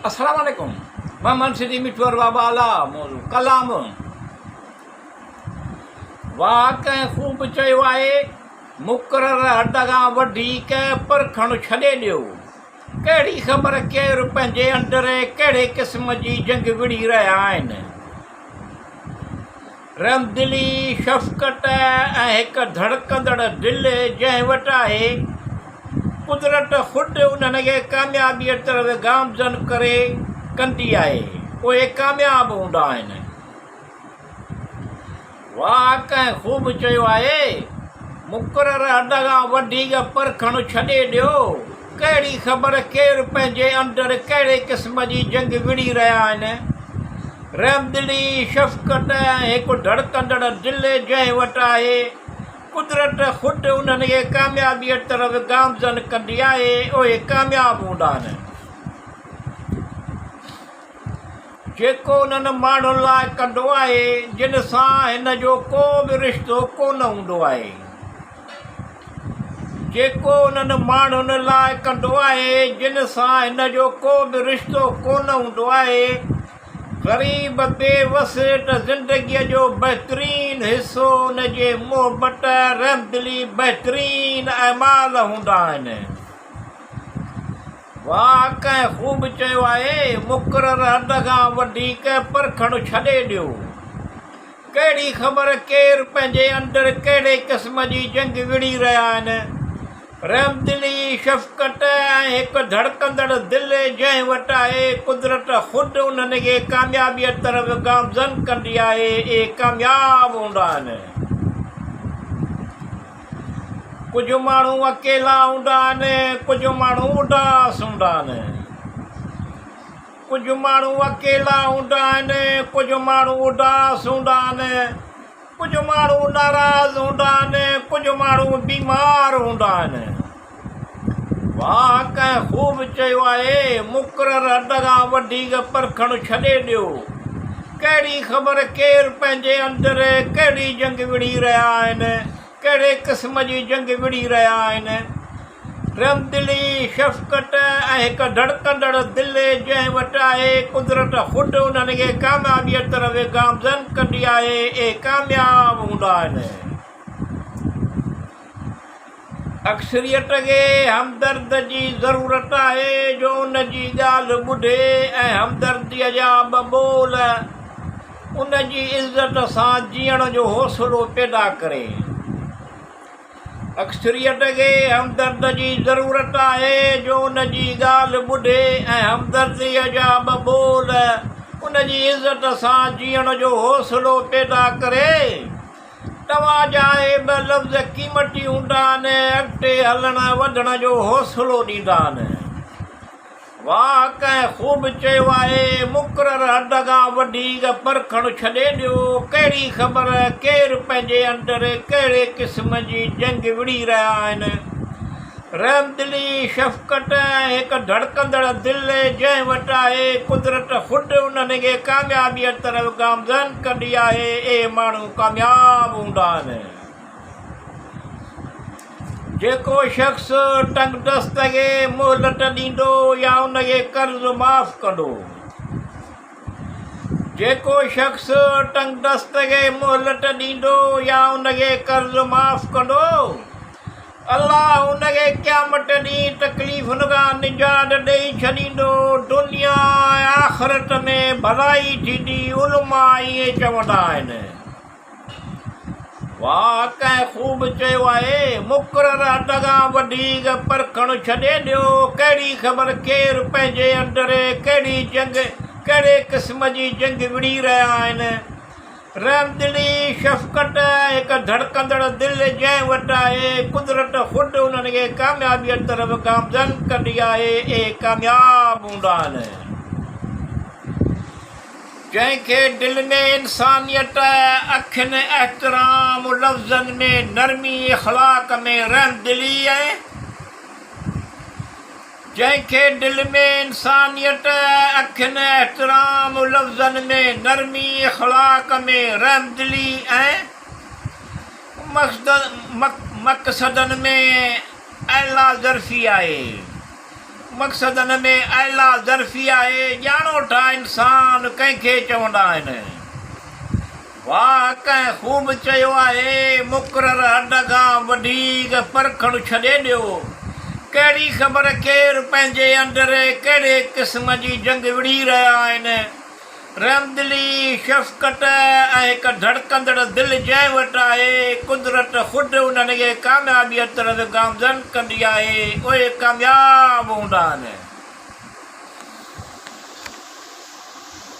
अस्सलाम वालेकुम। मोहम्मद सिद्दी मिठूर बाबा आला मौजू कलाम वाह कंहिं ख़ूब चयो आहे मुक़रर हद खां वधीक परखणु छॾे ॾियो। कहिड़ी ख़बर केरु पंहिंजे अंदरि कहिड़े क़िस्म जी जंग विड़ी रहिया आहिनि। रहमदिली शफ़क़त ऐं हिकु धड़कंदड़ दिलि जंहिं वटि आहे, कुदरत ख़ुदि उन्हनि खे कामयाबीअ तरफ़ गामज़न करे कंदी आहे, उहे कामयाबु हूंदा आहिनि। वाह कंहिं ख़ूब चयो आहे मुक़रर हद खां वधीक परखणु छॾे ॾियो। कहिड़ी ख़बर केरु पंहिंजे अंदरि कहिड़े क़िस्म जी जंग विड़ी रहिया आहिनि। रहमदिली शफ़क़त ऐं हिकु धड़कंदड़ दिलि जंहिं वटि आहे, कुदरत ख़ुदि उन्हनि खे कामयाबीअ तरफ़ गामज़न कंदी आहे, उहे कामयाबु हूंदा आहिनि। जेको उन्हनि माण्हुनि लाइ कंदो आहे जिन सां हिन जो को बि रिश्तो कोन हूंदो आहे। जेको उन्हनि माण्हुनि लाइ कंदो आहे जिन सां हिन जो को बि रिश्तो कोन हूंदो आहे। ग़रीब बेवस त ज़िंदगीअ जो बहितरीनु हिसो उन जे मुहबत रहमदिली बहितरीनु अमाल हूंदा आहिनि। वाह कंहिं ख़ूब चयो आहे मुक़रर हद खां वधीक परखणु छॾे ॾियो। कहिड़ी ख़बर केरु पंहिंजे अंदरि कहिड़े क़िस्म जी जंग विड़ी रहिया आहिनि। रहमदिली शफ़क़त ऐं हिकु धड़कंदड़ दिलि जंहिं वटि आहे, कुदरत ख़ुदि उन्हनि खे कामयाबीअ तरफ़ गामज़न कंदी आहे, इहे कामयाबु हूंदा आहिनि। कुझु माण्हू अकेला हूंदा आहिनि, कुझु माण्हू उदास हूंदा आहिनि। कुझु माण्हू अकेला हूंदा आहिनि, कुझु माण्हू उदास हूंदा आहिनि। कुझु माण्हू नाराज़ हूंदा आहिनि, कुझु माण्हू बीमार हूंदा आहिनि। वाह कंहिं ख़ूब चयो आहे मुक़रर हद खां वधीक परखणु छॾे ॾियो। कहिड़ी ख़बर केरु पंहिंजे अंदरि कहिड़ी जंग विड़ी रहिया आहिनि, कहिड़े क़िस्म जी जंग विड़ी रहिया आहिनि। रहमदिली शफ़क़त ऐं हिकु धड़कंदड़ दिलि जंहिं वटि आहे, कुदरत ख़ुदि उन्हनि खे कामयाबीअ तरफ़ गामज़न कंदी आहे, इहे कामयाबु हूंदा आहिनि। अक्सरियत खे हमदर्द जी ज़रूरत आहे जो उन जी ॻाल्हि ॿुधे ऐं हमदर्दीअ जा ॿ ॿोल उन जी इज़त सां जीअण जो हौसलो पैदा करे। अक्सरियत खे हमदर्द जी ज़रूरत आहे जो उन जी ॻाल्हि ॿुधे ऐं हमदर्दीअ जा ॿ ॿोल उन जी इज़त सां जीअण जो हौसलो पैदा करे। तव्हांजा इहे ॿ लफ़्ज़ क़ीमती हूंदा आहिनि, अॻिते हलण वधण जो हौसलो ॾींदा आहिनि। वाह कंहिं ख़ूब चयो आहे मुक़रर हद खां वधीक परखणु छॾे ॾियो। कहिड़ी ख़बर केरु पंहिंजे अंदरि कहिड़े क़िस्म जी जंग विड़ी रहिया आहिनि। रहमदिली शफ़क़त ऐं हिकु धड़कंदड़ दिलि जंहिं वटि आहे, कुदरत ख़ुदि उन्हनि खे कामयाबीअ तरफ़ गामज़न कंदी आहे, इहे माण्हू कामयाबु हूंदा आहिनि। जेको शख़्स तंगदस्त खे मोहलत ॾींदो या उनखे कर्ज़ माफ़ कंदो। जेको शख़्स तंगदस्त खे मोहलत ॾींदो या उनखे कर्ज़ माफ़ कंदो, अलाह उनखे क़यामत ॾींहुं तकलीफ़ुनि खां निजात ॾेई छॾींदो। दुनिया ऐं आख़िरत में भलाई थींदी। उलमा ईअं चवंदा आहिनि। वाह कंहिं ख़ूब चयो आहे मुक़रर हद खां वधीक परखणु छॾे ॾियो। कहिड़ी ख़बर केरु पंहिंजे अंदरि कहिड़े क़िस्म जी जंग विड़ी रहिया आहिनि। रहमदिली शफ़क़त हिकु धड़कंदड़ दिलि जंहिं वटि आहे, कुदरत ख़ुदि उन्हनि खे कामयाबीअ तरफ़ गामज़न कंदी आहे, इहे कामयाबु हूंदा आहिनि। जंहिंखे दिलि में इंसानियत, अखियुनि एहतराम, लफ़्ज़नि में नरमी, इख़लाक़ में रहमदिली आहे। जंहिंखे दिलि में इंसानियत, अखियुनि एहतराम, लफ़्ज़नि में नरमी, इख़लाक़ में रहमदिली ऐं मक़सदनि में आला ज़र्फ़ी आहे। मक़सदु हिन में आला ज़र्फ़ी आहे। ॼाणो ठा इंसान कंहिंखे चवंदा आहिनि। वाह कंहिं ख़ूब चयो आहे, मुक़ररु हद खां वधीक परखणु छॾे ॾियो। कहिड़ी ख़बर केरु पंहिंजे अंदरि कहिड़े क़िस्म जी जंग विड़ी रहिया आहिनि। रहमदिली, शफ़क़त ऐं हिकु धड़कंदड़ दिलि जंहिं वटि आहे, कुदरत ख़ुदि उन्हनि खे कामयाबीअ तरफ़ गामज़न कंदी आहे। उहे कामयाबु हूंदा आहिनि।